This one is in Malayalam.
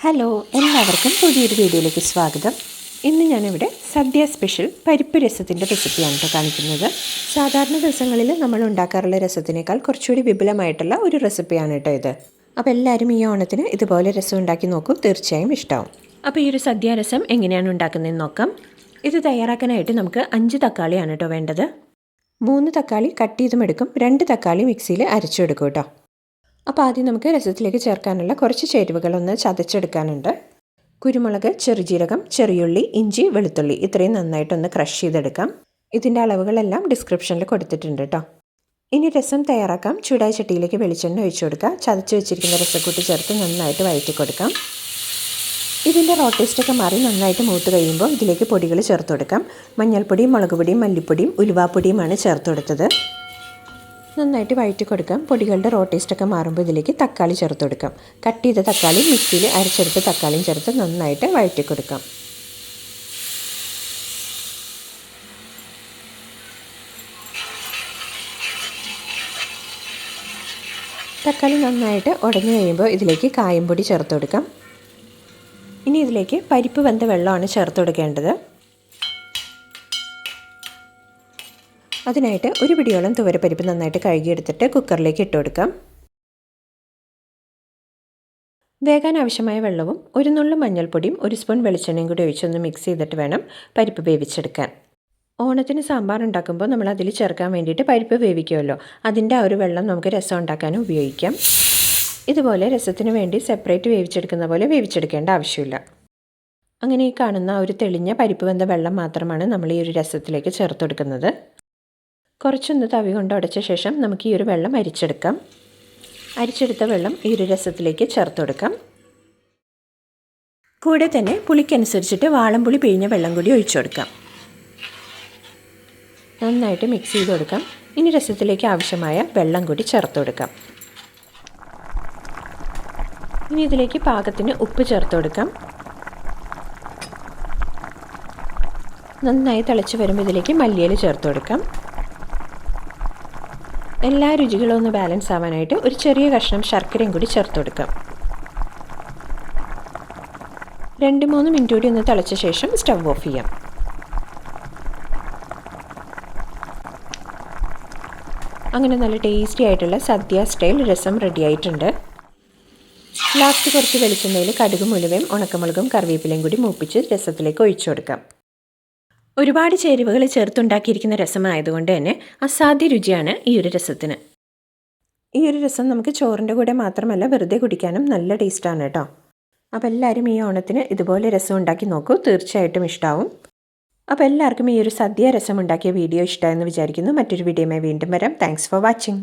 ഹലോ, എല്ലാവർക്കും പുതിയൊരു വീഡിയോയിലേക്ക് സ്വാഗതം. ഇന്ന് ഞാനിവിടെ സദ്യ സ്പെഷ്യൽ പരിപ്പ് രസത്തിൻ്റെ റെസിപ്പിയാണ് കാണിക്കുന്നത്. സാധാരണ ദിവസങ്ങളിൽ നമ്മൾ ഉണ്ടാക്കാറുള്ള രസത്തിനേക്കാൾ കുറച്ചുകൂടി വിപുലമായിട്ടുള്ള ഒരു റെസിപ്പിയാണ് ഇത്. അപ്പോൾ എല്ലാവരും ഈ ഓണത്തിന് ഇതുപോലെ രസം ഉണ്ടാക്കി നോക്കും, തീർച്ചയായും ഇഷ്ടമാവും. അപ്പോൾ ഈ ഒരു സദ്യ രസം എങ്ങനെയാണ് ഉണ്ടാക്കുന്നതെന്ന് നോക്കാം. ഇത് തയ്യാറാക്കാനായിട്ട് നമുക്ക് 5 തക്കാളിയാണ് വേണ്ടത്. 3 തക്കാളി കട്ട് ചെയ്തും എടുക്കും, 2 തക്കാളി മിക്സിയിൽ അരച്ചെടുക്കും കേട്ടോ. അപ്പോൾ ആദ്യം നമുക്ക് രസത്തിലേക്ക് ചേർക്കാനുള്ള കുറച്ച് ചേരുവകളൊന്ന് ചതച്ചെടുക്കാനുണ്ട്. കുരുമുളക്, ചെറുജീരകം, ചെറിയുള്ളി, ഇഞ്ചി, വെളുത്തുള്ളി ഇത്രയും നന്നായിട്ടൊന്ന് ക്രഷ് ചെയ്തെടുക്കാം. ഇതിൻ്റെ അളവുകളെല്ലാം ഡിസ്ക്രിപ്ഷനിൽ കൊടുത്തിട്ടുണ്ട് കേട്ടോ. ഇനി രസം തയ്യാറാക്കാം. ചൂടായ ചട്ടിയിലേക്ക് വെളിച്ചെണ്ണ ഒഴിച്ചു കൊടുക്കുക. ചതച്ച് വെച്ചിരിക്കുന്ന രസക്കൂട്ടി ചേർത്ത് നന്നായിട്ട് വഴറ്റി കൊടുക്കാം. ഇതിൻ്റെ റോ ടേസ്റ്റൊക്കെ മാറി നന്നായിട്ട് മൂത്ത് കഴിയുമ്പോൾ ഇതിലേക്ക് പൊടികൾ ചേർത്ത് കൊടുക്കാം. മഞ്ഞൾപ്പൊടിയും, മുളക് പൊടിയും, മല്ലിപ്പൊടിയും, ഉലുവാപ്പൊടിയുമാണ് ചേർത്ത് കൊടുത്തത്. നന്നായിട്ട് വഴറ്റി കൊടുക്കാം. പൊടികളുടെ റോ ടേസ്റ്റൊക്കെ മാറുമ്പോൾ ഇതിലേക്ക് തക്കാളി ചേർത്ത് കൊടുക്കാം. കട്ട് ചെയ്ത തക്കാളി മിക്സിയിൽ അരച്ചെടുത്ത് തക്കാളിയും ചേർത്ത് നന്നായിട്ട് വഴറ്റി കൊടുക്കാം. തക്കാളി നന്നായിട്ട് ഉടഞ്ഞു കഴിയുമ്പോൾ ഇതിലേക്ക് കായംപൊടി ചേർത്ത് കൊടുക്കാം. ഇനി ഇതിലേക്ക് പരിപ്പ് വെന്ത വെള്ളമാണ് ചേർത്ത് കൊടുക്കേണ്ടത്. അതിനായിട്ട് ഒരു പിടിയോളം തുവരപ്പരിപ്പ് നന്നായിട്ട് കഴുകിയെടുത്തിട്ട് കുക്കറിലേക്ക് ഇട്ട് കൊടുക്കാം. വേകാൻ ആവശ്യമായ വെള്ളവും ഒരു നുള്ളു മഞ്ഞൾപ്പൊടിയും 1 സ്പൂൺ വെളിച്ചെണ്ണയും കൂടി ഒഴിച്ചൊന്ന് മിക്സ് ചെയ്തിട്ട് വേണം പരിപ്പ് വേവിച്ചെടുക്കാൻ. ഓണത്തിന് സാമ്പാർ ഉണ്ടാക്കുമ്പോൾ നമ്മൾ അതിൽ ചേർക്കാൻ വേണ്ടിയിട്ട് പരിപ്പ് വേവിക്കുമല്ലോ, അതിൻ്റെ ആ ഒരു വെള്ളം നമുക്ക് രസം ഉണ്ടാക്കാനും ഉപയോഗിക്കാം. ഇതുപോലെ രസത്തിന് വേണ്ടി സെപ്പറേറ്റ് വേവിച്ചെടുക്കുന്ന പോലെ വേവിച്ചെടുക്കേണ്ട ആവശ്യമില്ല. അങ്ങനെ ഈ കാണുന്ന ഒരു തെളിഞ്ഞ പരിപ്പ് വെന്ത വെള്ളം മാത്രമാണ് നമ്മൾ ഈ ഒരു രസത്തിലേക്ക് ചേർത്ത് കൊടുക്കുന്നത്. കുറച്ചൊന്ന് തവി കൊണ്ട് ഉടച്ച ശേഷം നമുക്ക് ഈ ഒരു വെള്ളം അരിച്ചെടുക്കാം. അരിച്ചെടുത്ത വെള്ളം ഈ ഒരു രസത്തിലേക്ക് ചേർത്ത് കൊടുക്കാം. കൂടെ തന്നെ പുളിക്കനുസരിച്ചിട്ട് വാളംപുളി പിഴിഞ്ഞ വെള്ളം കൂടി ഒഴിച്ചു കൊടുക്കാം. നന്നായിട്ട് മിക്സ് ചെയ്ത് കൊടുക്കാം. ഇനി രസത്തിലേക്ക് ആവശ്യമായ വെള്ളം കൂടി ചേർത്ത് കൊടുക്കാം. ഇനി ഇതിലേക്ക് പാകത്തിന് ഉപ്പ് ചേർത്ത് കൊടുക്കാം. നന്നായി തിളച്ച് വരുമ്പോൾ ഇതിലേക്ക് മല്ലിയില ചേർത്ത് കൊടുക്കാം. എല്ലാ രുചികളും ഒന്ന് ബാലൻസ് ആവാനായിട്ട് ഒരു ചെറിയ കഷ്ണം ശർക്കരയും കൂടി ചേർത്ത് കൊടുക്കാം. 2-3 മിനിറ്റ് കൂടി ഒന്ന് തിളച്ച ശേഷം സ്റ്റവ് ഓഫ് ചെയ്യാം. അങ്ങനെ നല്ല ടേസ്റ്റി ആയിട്ടുള്ള സദ്യ സ്റ്റൈൽ രസം റെഡി ആയിട്ടുണ്ട്. ലാസ്റ്റ് കുറച്ച് വെളിച്ചെണ്ണയിൽ കടുകും, ഉലുവയും, ഉണക്കമുളകും, കറിവേപ്പിലയും കൂടി മൂപ്പിച്ച് രസത്തിലേക്ക് ഒഴിച്ചു കൊടുക്കാം. ഒരുപാട് ചേരുവകൾ ചേർത്തുണ്ടാക്കിയിരിക്കുന്ന രസമായതുകൊണ്ട് തന്നെ അസാധ്യ രുചിയാണ് ഈ ഒരു രസത്തിന്. ഈ ഒരു രസം നമുക്ക് ചോറിൻ്റെ കൂടെ മാത്രമല്ല വെറുതെ കുടിക്കാനും നല്ല ടേസ്റ്റാണ് കേട്ടോ. അപ്പോൾ എല്ലാവരും ഈ ഓണത്തിന് ഇതുപോലെ രസം ഉണ്ടാക്കി നോക്കൂ, തീർച്ചയായിട്ടും ഇഷ്ടമാവും. അപ്പോൾ എല്ലാവർക്കും ഈ ഒരു സദ്യ രസം ഉണ്ടാക്കിയ വീഡിയോ ഇഷ്ടമായെന്ന് വിചാരിക്കുന്നു. മറ്റൊരു വീഡിയോയുമായി വീണ്ടും വരാം. Thanks for watching.